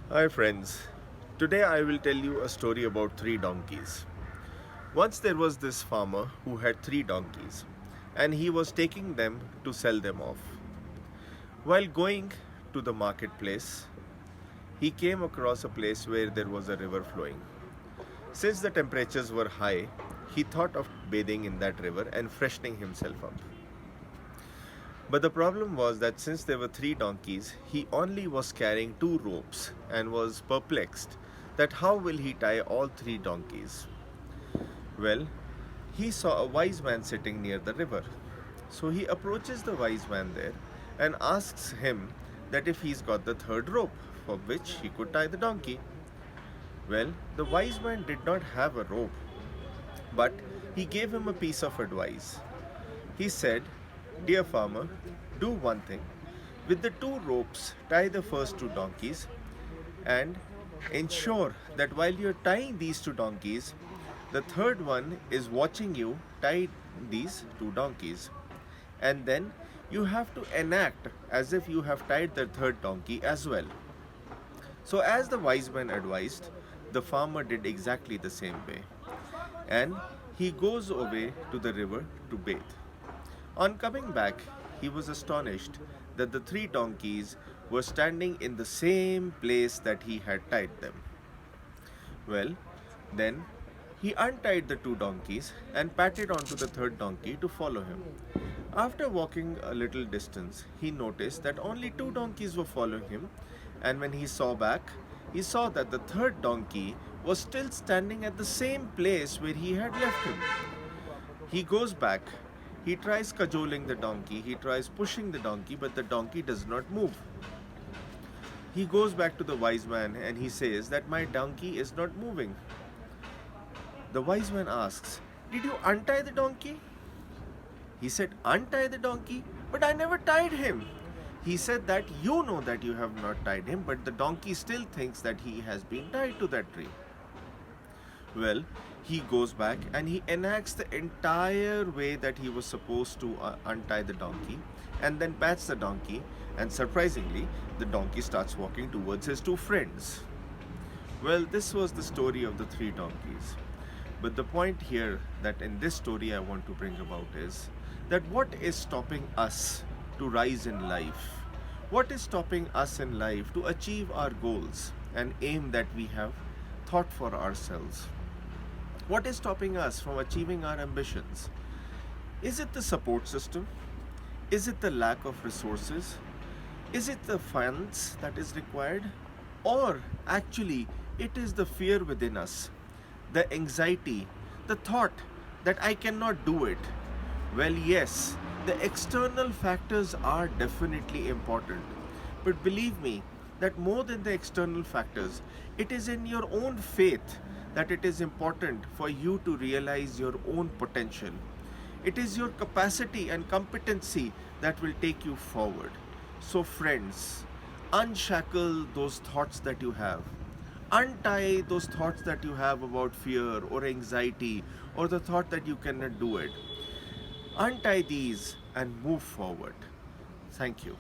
Hi friends, today I will tell you a story about three donkeys. Once there was this farmer who had three donkeys and he was taking them to sell them off. While going to the marketplace, he came across a place where there was a river flowing. Since the temperatures were high, he thought of bathing in that river and freshening himself up. But the problem was that since there were three donkeys, he only was carrying two ropes and was perplexed that how will he tie all three donkeys. Well, he saw a wise man sitting near the river. So he approaches the wise man there and asks him that if he's got the third rope for which he could tie the donkey. Well, the wise man did not have a rope, but he gave him a piece of advice. He said, "Dear farmer, do one thing. With the two ropes, tie the first two donkeys and ensure that while you're tying these two donkeys, the third one is watching you tie these two donkeys. And then you have to enact as if you have tied the third donkey as well." So, as the wise man advised, the farmer did exactly the same way. And he goes away to the river to bathe. On coming back, he was astonished that the three donkeys were standing in the same place that he had tied them. Well, then he untied the two donkeys and patted onto the third donkey to follow him. After walking a little distance, he noticed that only two donkeys were following him, and when he saw back, he saw that the third donkey was still standing at the same place where he had left him. He goes back. He tries cajoling the donkey, he tries pushing the donkey, but the donkey does not move. He goes back to the wise man and he says that my donkey is not moving. The wise man asks, "Did you untie the donkey?" He said, "Untie the donkey? But I never tied him." He said that you know that you have not tied him, but the donkey still thinks that he has been tied to that tree. Well, he goes back and he enacts the entire way that he was supposed to untie the donkey and then pats the donkey, and surprisingly, the donkey starts walking towards his two friends. Well, this was the story of the three donkeys. But the point here that in this story I want to bring about is that what is stopping us to rise in life? What is stopping us in life to achieve our goals and aim that we have thought for ourselves? What is stopping us from achieving our ambitions? Is it the support system? Is it the lack of resources? Is it the funds that is required? Or actually, it is the fear within us, the anxiety, the thought that I cannot do it. Well, yes, the external factors are definitely important. But believe me, that more than the external factors, it is in your own faith that it is important for you to realize your own potential. It is your capacity and competency that will take you forward. So, friends, unshackle those thoughts that you have. Untie those thoughts that you have about fear or anxiety or the thought that you cannot do it. Untie these and move forward. Thank you.